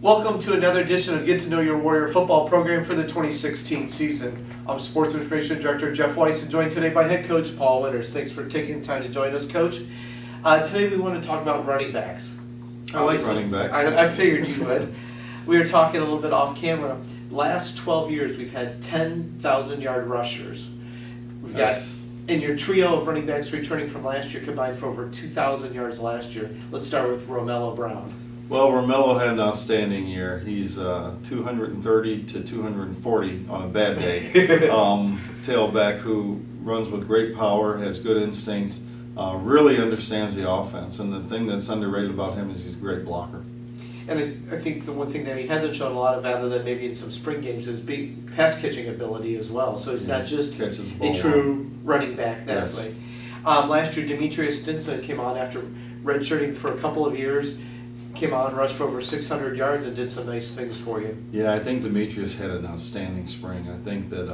Welcome to another edition of Get to Know Your Warrior football program for the 2016 season. I'm Sports Information Director Jeff Weiss and joined today by Head Coach Paul Winters. Thanks for taking the time to join us, Coach. Today we want to talk about running backs. I like running backs. I figured you would. We were talking a little bit off camera. Last 12 years we've had 10,000-yard rushers. We've got in your trio of running backs returning from last year combined for over 2,000 yards last year. Let's start with Romello Brown. Well, Romello had an outstanding year. He's 230 to 240 on a bad day. Tailback who runs with great power, has good instincts, really understands the offense. And the thing that's underrated about him is he's a great blocker. And I think the one thing that he hasn't shown a lot of, other than maybe in some spring games, is big pass catching ability as well. So he's not just a true running back that way. Last year, Demetrius Stinson came on after redshirting for a couple of years. Came on, rushed for over 600 yards, and did some nice things for you. Yeah, I think Demetrius had an outstanding spring. I think that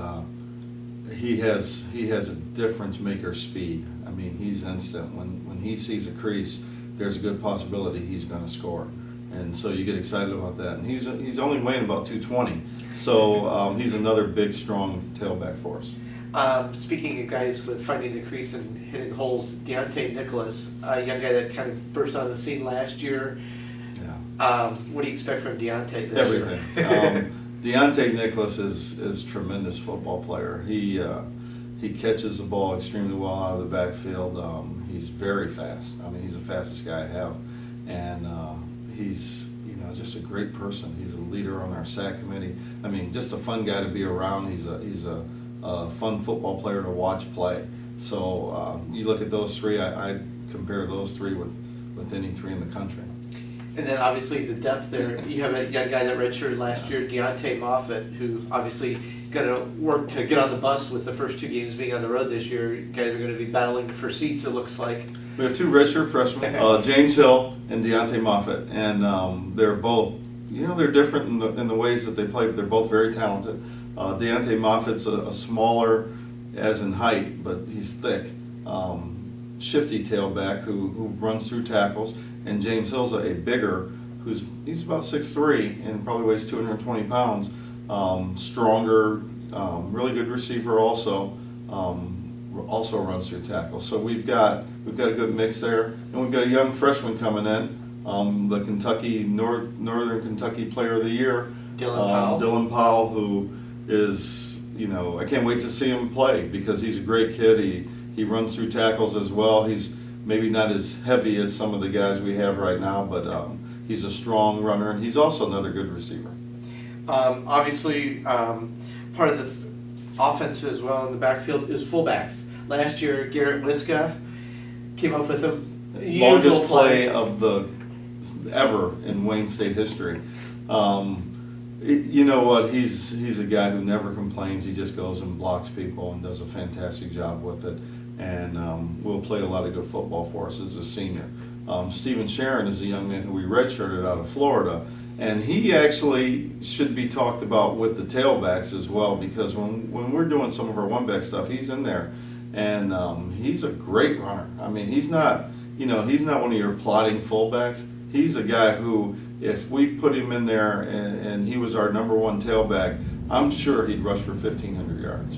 he has a difference maker speed. I mean, he's instant. When he sees a crease, there's a good possibility he's going to score. And so you get excited about that. And he's only weighing about 220, so he's another big, strong tailback for us. Speaking of guys with finding the crease and hitting holes, Deontay Nicholas, a young guy that kind of burst on the scene last year. What do you expect from Deontay this year? Everything. Deontay Nicholas is a tremendous football player. He catches the ball extremely well out of the backfield. He's very fast. I mean, he's the fastest guy I have, and he's just a great person. He's a leader on our SAC committee. I mean, just a fun guy to be around. He's a fun football player to watch play. So you look at those three. I compare those three with any three in the country. And then obviously the depth there, you have a young guy that redshirted last year, Deontay Moffett, who obviously got to work to get on the bus with the first two games being on the road this year. You guys are going to be battling for seats, it looks like. We have two redshirt freshmen, James Hill and Deontay Moffett, and they're both, they're different in the ways that they play, but they're both very talented. Deontay Moffett's a smaller, as in height, but he's thick, shifty tailback who runs through tackles. And James Hill's a bigger, he's about 6'3" and probably weighs 220 pounds. Stronger, really good receiver also runs through tackles. So we've got a good mix there, and we've got a young freshman coming in, the Kentucky Northern Kentucky Player of the Year, Dylan Powell, who is I can't wait to see him play because he's a great kid. He runs through tackles as well. He's maybe not as heavy as some of the guys we have right now, but he's a strong runner, and he's also another good receiver. Obviously, part of the offense as well in the backfield is fullbacks. Last year, Garrett Liska came up with the longest play of ever in Wayne State history. You know what? He's a guy who never complains. He just goes and blocks people and does a fantastic job with it. And will play a lot of good football for us as a senior. Stephen Sharon is a young man who we redshirted out of Florida, and he actually should be talked about with the tailbacks as well, because when we're doing some of our one-back stuff, he's in there, and he's a great runner. I mean, he's not one of your plodding fullbacks. He's a guy who, if we put him in there and he was our number one tailback, I'm sure he'd rush for 1,500 yards.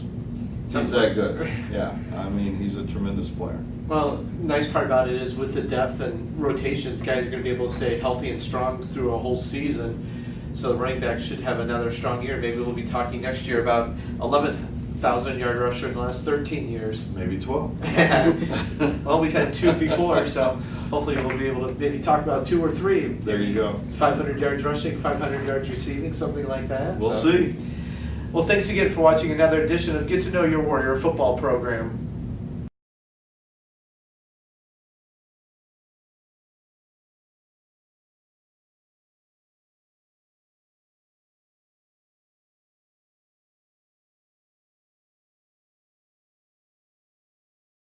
He's that good. Yeah, I mean, he's a tremendous player. Well, nice part about it is with the depth and rotations, guys are going to be able to stay healthy and strong through a whole season. So the running back should have another strong year. Maybe we'll be talking next year about 11,000-yard rusher in the last 13 years. Maybe 12. Well, we've had two before, so hopefully we'll be able to maybe talk about 2 or 3. There you go. 500 yards rushing, 500 yards receiving, something like that. We'll see. Well, thanks again for watching another edition of Get to Know Your Warrior football program.